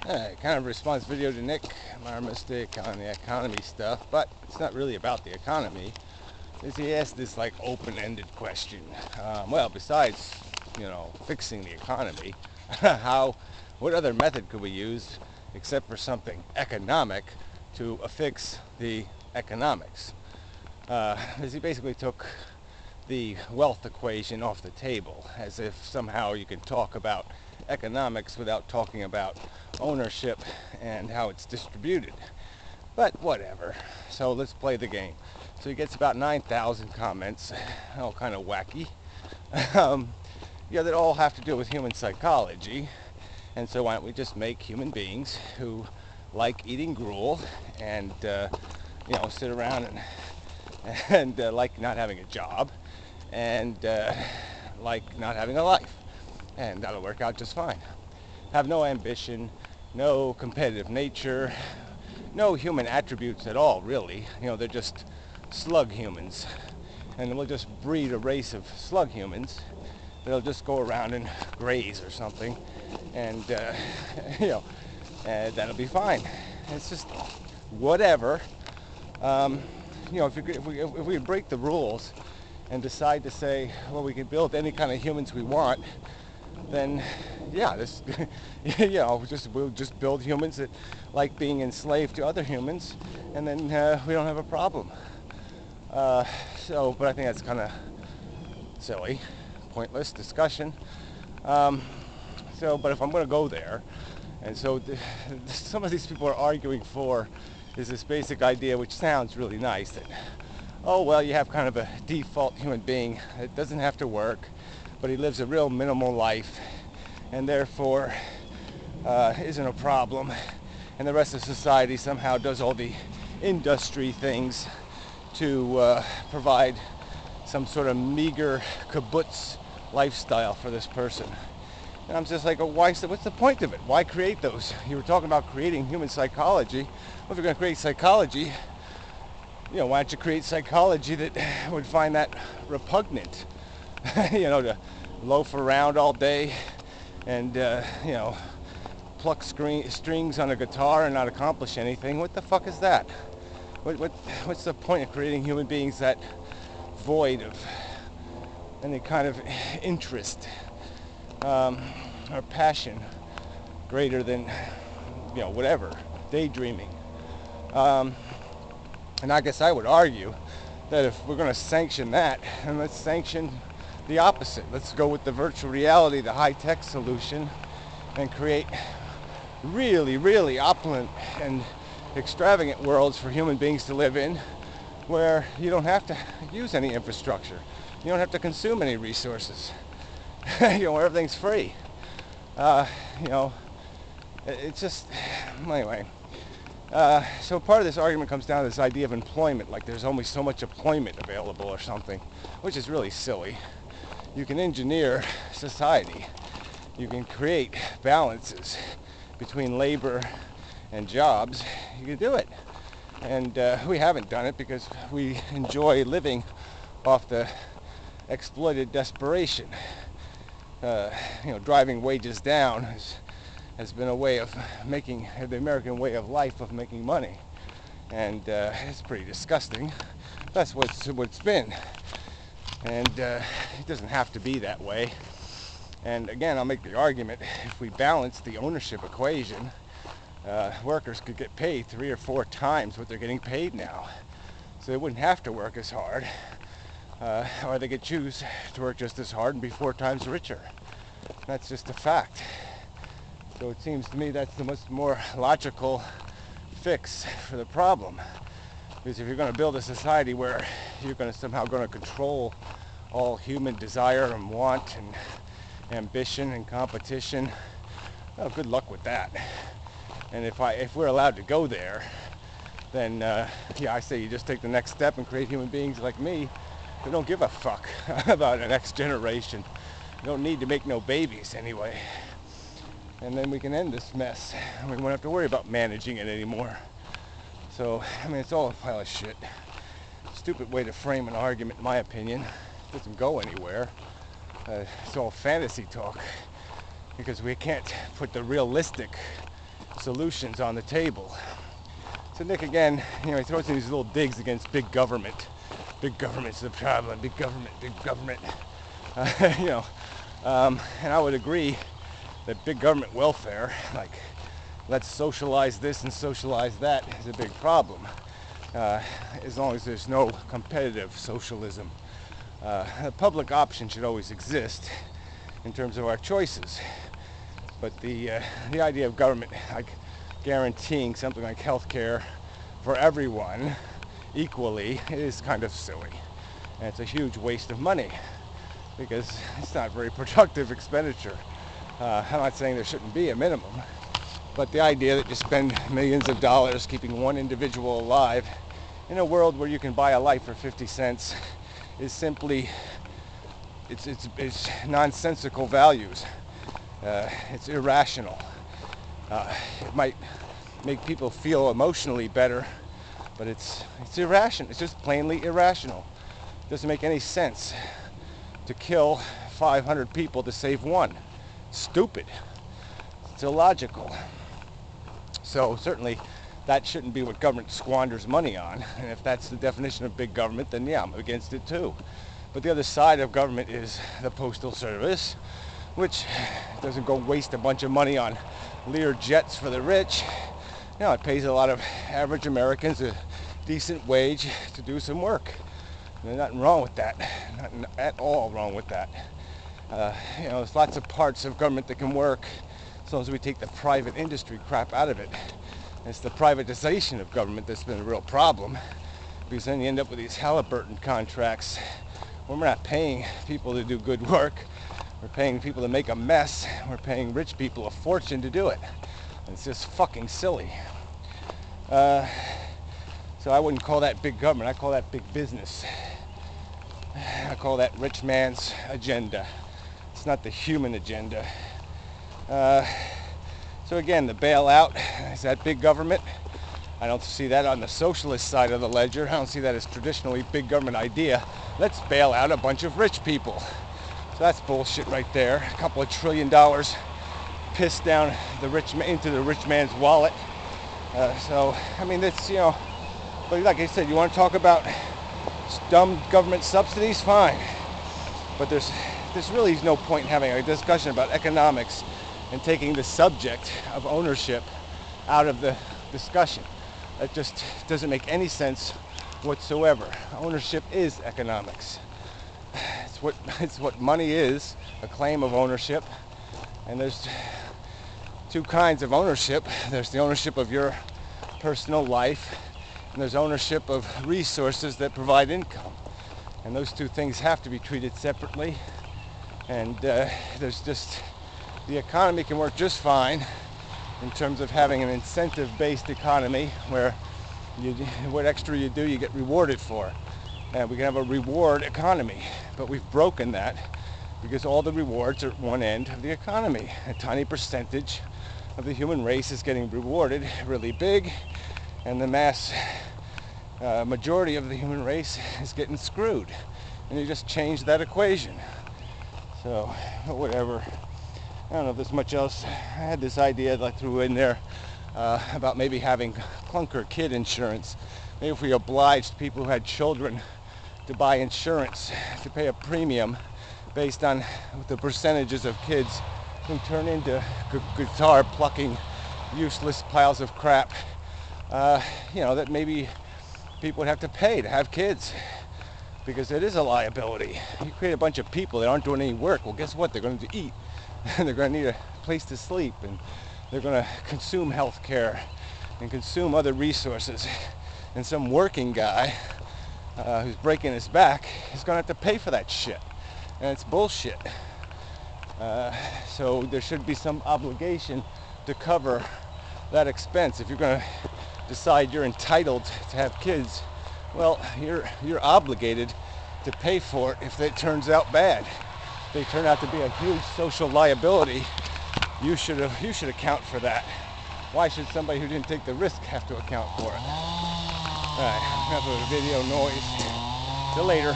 Kind of response video to Nick Marmistic on the economy stuff, but it's not really about the economy. He asked this like open-ended question. Well, besides, fixing the economy, what other method could we use except for something economic to affix the economics? As he basically took the wealth equation off the table, as if somehow you can talk about economics without talking about ownership and how it's distributed. But whatever. So let's play the game. So he gets about 9,000 comments, all kind of wacky. That all have to do with human psychology. And so why don't we just make human beings who like eating gruel and sit around and like not having a job and like not having a life. And that'll work out just fine. Have no ambition, no competitive nature, no human attributes at all, really. They're just slug humans. And we'll just breed a race of slug humans that'll just go around and graze or something. And, that'll be fine. It's just whatever. If we break the rules and decide to say, well, we can build any kind of humans we want, then we'll just build humans that like being enslaved to other humans, and then we don't have a problem. But I think that's kind of silly, pointless discussion. But if I'm going to go there, and so some of these people are arguing for is this basic idea, which sounds really nice, that, oh, well, you have kind of a default human being that doesn't have to work, but he lives a real minimal life, and therefore isn't a problem, and the rest of society somehow does all the industry things to provide some sort of meager kibbutz lifestyle for this person. And I'm just like, what's the point of it? Why create those? You were talking about creating human psychology. Well, if you're going to create psychology, why don't you create psychology that would find that repugnant? To loaf around all day and, pluck strings on a guitar and not accomplish anything. What the fuck is that? What's the point of creating human beings that void of any kind of interest or passion greater than, whatever, daydreaming? And I guess I would argue that if we're going to sanction that, then let's sanction the opposite. Let's go with the virtual reality, the high-tech solution, and create really, really opulent and extravagant worlds for human beings to live in, where you don't have to use any infrastructure. You don't have to consume any resources. Where everything's free. It's just, anyway. So part of this argument comes down to this idea of employment, like there's only so much employment available or something, which is really silly. You can engineer society. You can create balances between labor and jobs. You can do it. And we haven't done it because we enjoy living off the exploited desperation. Driving wages down has been a way of making, the American way of life of making money. And it's pretty disgusting. That's what it's been. And it doesn't have to be that way. And again, I'll make the argument, if we balance the ownership equation, workers could get paid 3 or 4 times what they're getting paid now. So they wouldn't have to work as hard. Or they could choose to work just as hard and be 4 times richer. That's just a fact. So it seems to me that's the much more logical fix for the problem. Because if you're going to build a society where you're somehow going to control all human desire and want and ambition and competition, well, good luck with that. And if we're allowed to go there, then I say you just take the next step and create human beings like me who don't give a fuck about the next generation. You don't need to make no babies anyway. And then we can end this mess. We won't have to worry about managing it anymore. So, it's all a pile of shit. Stupid way to frame an argument, in my opinion. It doesn't go anywhere. It's all fantasy talk. Because we can't put the realistic solutions on the table. So Nick, again, he throws in these little digs against big government. Big government's the problem. Big government, big government. And I would agree that big government welfare, like let's socialize this and socialize that, is a big problem. As long as there's no competitive socialism. A public option should always exist in terms of our choices. But the idea of government like guaranteeing something like health care for everyone equally is kind of silly. And it's a huge waste of money because it's not very productive expenditure. I'm not saying there shouldn't be a minimum, but the idea that you spend millions of dollars keeping one individual alive in a world where you can buy a life for 50 cents is simply, it's nonsensical values. It's irrational. It might make people feel emotionally better, but it's irrational. It's just plainly irrational. It doesn't make any sense to kill 500 people to save one. Stupid. It's illogical. So certainly that shouldn't be what government squanders money on. And if that's the definition of big government, then yeah, I'm against it too. But the other side of government is the Postal Service, which doesn't go waste a bunch of money on Lear jets for the rich. It pays a lot of average Americans a decent wage to do some work. There's nothing wrong with that. Nothing at all wrong with that. There's lots of parts of government that can work as long as we take the private industry crap out of it. And it's the privatization of government that's been a real problem, because then you end up with these Halliburton contracts where we're not paying people to do good work. We're paying people to make a mess. We're paying rich people a fortune to do it. And it's just fucking silly. So I wouldn't call that big government. I call that big business. I call that rich man's agenda. It's not the human agenda. So again, the bailout, is that big government? I don't see that on the socialist side of the ledger. I don't see that as traditionally big government idea. Let's bail out a bunch of rich people. So that's bullshit right there. A couple of $1 trillion pissed down into the rich man's wallet. That's, but like I said, you want to talk about dumb government subsidies? Fine. But there's really no point in having a discussion about economics and taking the subject of ownership out of the discussion. That just doesn't make any sense whatsoever. Ownership is economics. It's what money is, a claim of ownership. And there's two kinds of ownership. There's the ownership of your personal life, and there's ownership of resources that provide income. And those two things have to be treated separately. And the economy can work just fine in terms of having an incentive-based economy where what extra you do, you get rewarded for. And we can have a reward economy, but we've broken that because all the rewards are at one end of the economy. A tiny percentage of the human race is getting rewarded really big, and the mass majority of the human race is getting screwed. And you just change that equation. So, whatever. I don't know if there's much else. I had this idea that I threw in there about maybe having clunker kid insurance. Maybe if we obliged people who had children to buy insurance to pay a premium based on the percentages of kids who turn into guitar plucking useless piles of crap, that maybe people would have to pay to have kids, because it is a liability. You create a bunch of people that aren't doing any work. Well, guess what? They're going to eat, and they're going to need a place to sleep, and they're going to consume health care and consume other resources. And some working guy who's breaking his back is going to have to pay for that shit. And it's bullshit. So there should be some obligation to cover that expense. If you're going to decide you're entitled to have kids, well, you're obligated to pay for it if it turns out bad. If they turn out to be a huge social liability, you should account for that. Why should somebody who didn't take the risk have to account for it? Alright, enough of the video noise. Till later.